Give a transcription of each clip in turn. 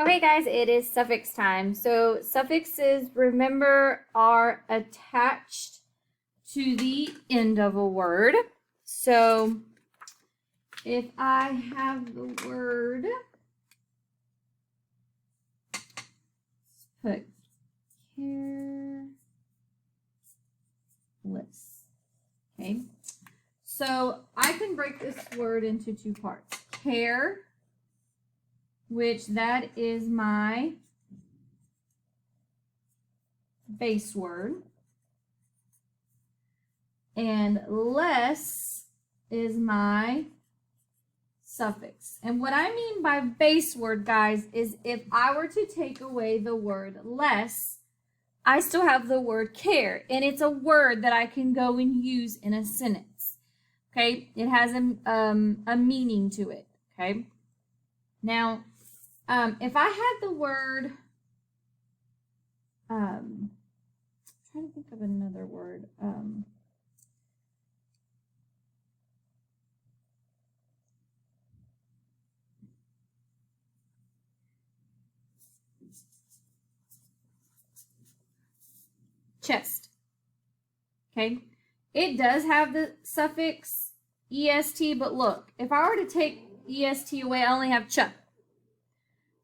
Okay, guys, it is suffix time. So suffixes, remember, are attached to the end of a word. So if I have the word, let's put careless. Okay, so I can break this word into two parts. Care, which that is my base word, and less is my suffix. And what I mean by base word, guys, is if I were to take away the word less, I still have the word care, and it's a word that I can go and use in a sentence. Okay, it has a meaning to it. Okay, now if I had the word, I'm trying to think of another word. Chest. Okay, it does have the suffix est, but look, if I were to take est away, I only have ch.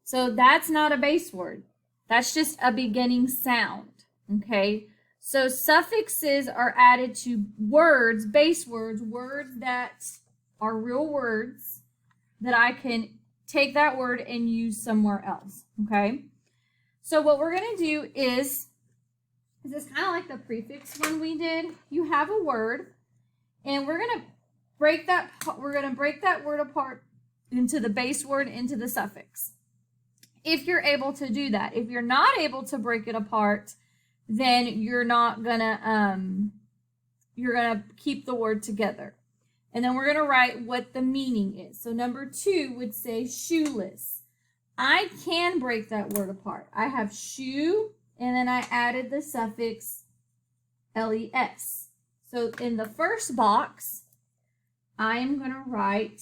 So that's not a base word. That's just a beginning sound. Okay, so suffixes are added to words, base words, words that are real words that I can take that word and use somewhere else. Okay, so what we're going to do is it's kind of like the prefix one we did. You have a word, and we're going to break that word apart into the base word, into the suffix. If you're able to do that. If you're not able to break it apart, then you're gonna keep the word together. And then we're gonna write what the meaning is. So number 2 would say shoeless. I can break that word apart. I have shoe, and then I added the suffix les. So in the first box, I am gonna write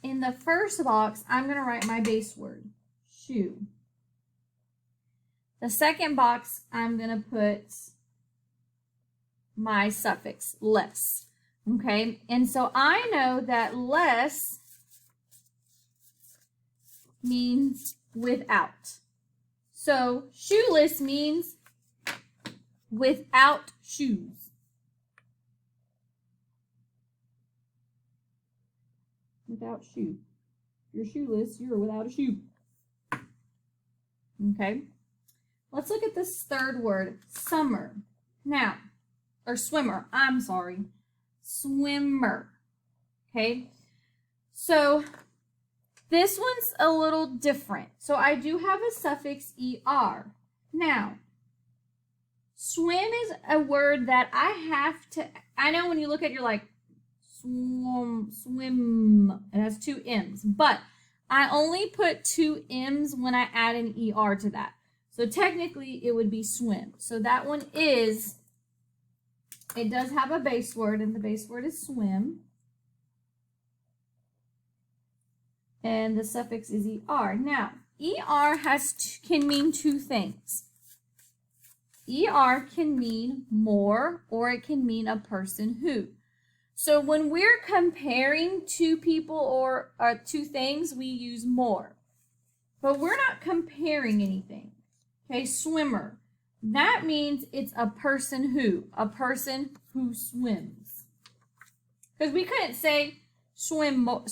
in the first box, I'm going to write my base word, shoe. The second box, I'm going to put my suffix, less. Okay, and so I know that less means without. So shoeless means without shoes. Without shoe. If you're shoeless, you're without a shoe. Okay. Let's look at this third word, summer. Now, or swimmer, I'm sorry. Swimmer. Okay. So this one's a little different. So I do have a suffix er. Now, swim is a word that I know when you look at it, you're like, swim. It has 2 M's, but I only put 2 M's when I add an ER to that. So technically it would be swim. So that one is, it does have a base word, and the base word is swim. And the suffix is ER. Now, ER can mean 2 things. ER can mean more, or it can mean a person who. So when we're comparing 2 people or 2 things, we use more. But we're not comparing anything. Okay, swimmer. That means it's a person who swims. Because we couldn't say swim more.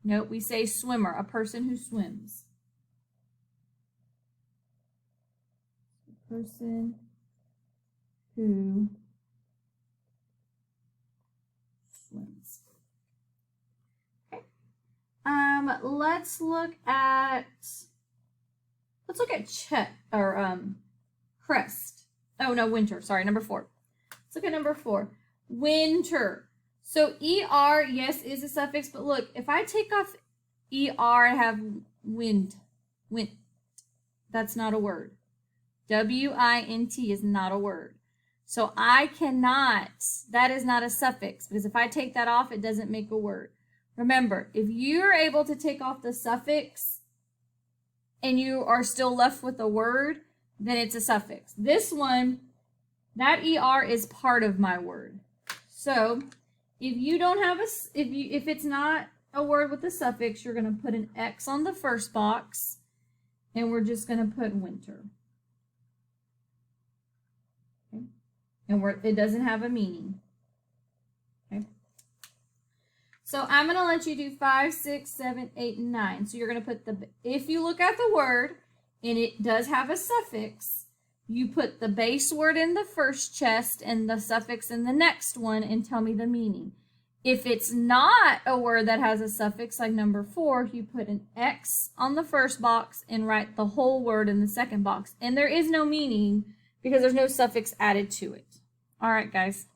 No, we say swimmer, a person who swims. A person who swims. Okay. Let's look at crest. Oh no, winter. Sorry, number 4. Let's look at number 4. Winter. So er, yes, is a suffix, but look, if I take off er, I have wind. That's not a word. W-I-N-T is not a word. So I cannot, that is not a suffix, because if I take that off, it doesn't make a word. Remember, if you're able to take off the suffix and you are still left with a word, then it's a suffix. This one, that ER is part of my word. So if you don't have if it's not a word with a suffix, you're going to put an X on the first box, and we're just going to put winter. Okay. And it doesn't have a meaning. Okay. So I'm going to let you do 5, 6, 7, 8, and 9. So you're going to put if you look at the word and it does have a suffix, you put the base word in the first chest and the suffix in the next one and tell me the meaning. If it's not a word that has a suffix, like number 4, you put an X on the first box and write the whole word in the second box. And there is no meaning because there's no suffix added to it. All right, guys.